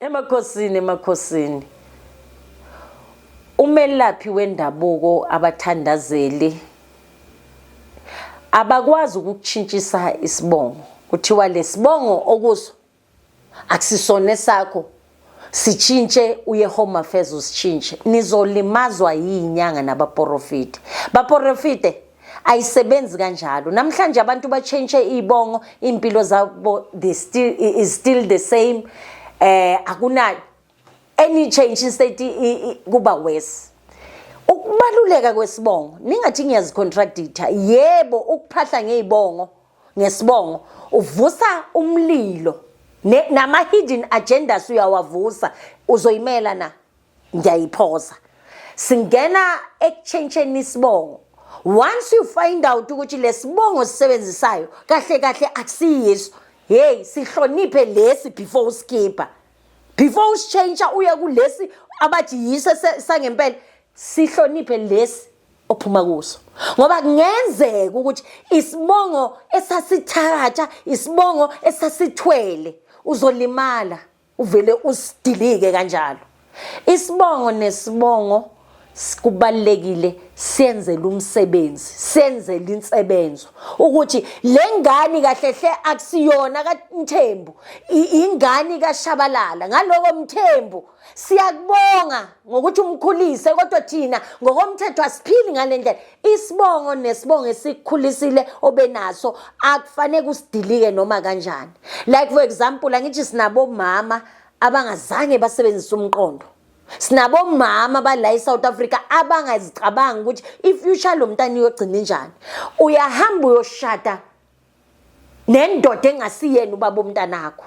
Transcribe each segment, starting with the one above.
Emakhosini umelaphi wendabuko abathandazeli abakwazi ukukuchintshisa isibongo. Kuthiwa lesibongo okuso akusisone sakho, sichintshe uye Home Affairs usichintshe. Nizolimazwa yinyanga nabaprofiti. Baprofite ayisebenzi kanjalo. Namhlanje abantu bachange ibongo, impilo zabo is still the same. Akuna any change, instead kuba worse. Ukubaluleka kwesibongo ningathi ngiyazicontradicta. Yebo, ukuphahla ngezibongo ngesibongo uvusa umlilo nama hidden agendas uyawavusa, uzoyimela na? Ngiyayiphoza. Singena ekuchangeni isibongo. Once you find out ukuthi lesibongo sisebenzisayo kahle kahle akusiyiso, hey sihloniphe lesi before uskipa. Before usichange uya kulesi abathi yiso sangempela, sihloniphe lesi ophuma kuso. Ngoba kungenzeka ukuthi isibongo esasithatha, isibongo esasithwele, uzolimala, uvele usidilike kanjalo. Isibongo nesibongo kubalekile senzele umsebenzi, senzele insebenzo ukuthi lengane kahlehle akusiyona kaMthembu, ingane kaShabalala. Ngaloko Mthembu siyakubonga ngokuthi umkhulise, kodwa thina ngokomthetho asiphili ngalendlela. Isibongo nesibongo esikukhulisile obenaso akufanele usidilike noma kanjani. Like for example, angithi sinabo mama abangazange basebenzisa umqondo. Sinabo mama bala eSouth Africa abangazicabanga ukuthi ifuture lomntana uyogcina njani. Uyahamba uyoshada nendoda engasiyena ubaba umntanakho.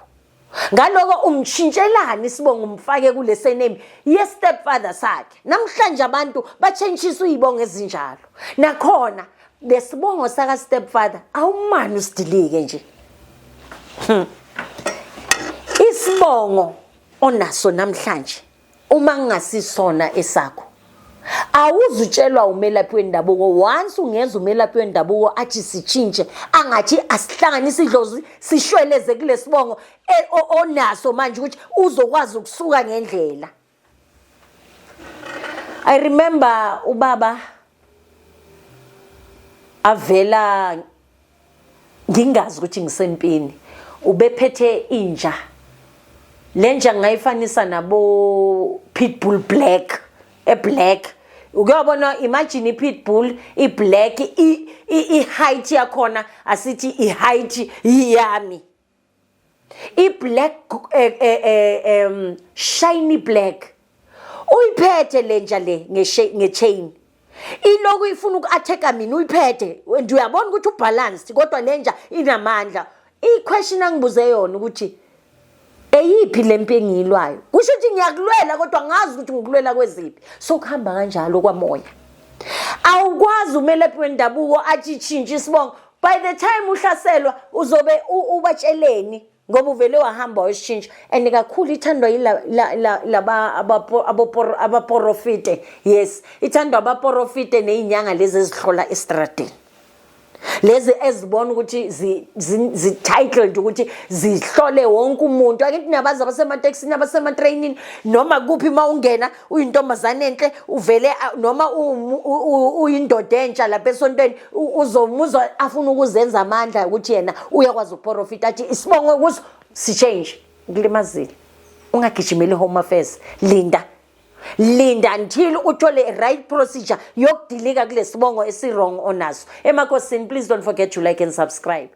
Ngaloko umtshintshelana isibongo umfake kule surname ye stepfather sakhe. Namhlanje abantu bachangeiswa izibongo ezinjalo. Nakhona lesibongo saka stepfather awumani usidilike nje. Isibongo onaso namhlanje uma ngasisona esakho awuzutshelwa umelaphi wendabuko. Once ungeza umelaphi wendabuko athi sichintshe, angathi asihlanganise idlozi sishweleze kulesibongo onaso manje ukuthi uzokwazi ukusuka ngendlela. I remember ubaba avela ngingazi ukuthi ngisempini, ubephethe inja. Lenja ngayifanisa nabo Pitbull Black, black. Ukuyabona, imagine iPitbull iblack, height yakhona asithi height yami. Black, shiny black. Uyiphethe lenja le ngechain. Iloku ifuna uku-attack mina uyiphethe. Uyabona ukuthi ubalanced kodwa lenja inamandla. Iquestion angibuze yona ukuthi eyiphi lempi engiyilwayo. Kusho ukuthi ngiyakulwela kodwa ngazi ukuthi ngikulwela kweziphi. So kuhamba kanjalo kwamoya. Awukwazi umelaphi wendabuko athi change isibongo. By the time uhlaselwa uzobe ubatsheleni ngoba uvele wahamba wesichintsha. And kakhulu ithandwa yilaba abaprofite. Yes, ithandwa abaprofite nezinyanga lezi ezihlola estradini. Lezi ezibona ukuthi zi-titled ukuthi zihlole wonke umuntu. Akithi nabaza abasemateksini, abasematrainini, noma kuphi mawungena uyintombazane enhle uvele noma uyindoda entsha lapha esontweni uzomuzwa afuna ukuzenza amandla ukuthi yena uyakwazi ukuprofita athi isibongo kuso si-change. Ukulimazile, ungagijimeli Home Affairs, linda until uthole right procedure yokudilika kulesibongo esirong onaso. Emakhosini, please don't forget to like and subscribe.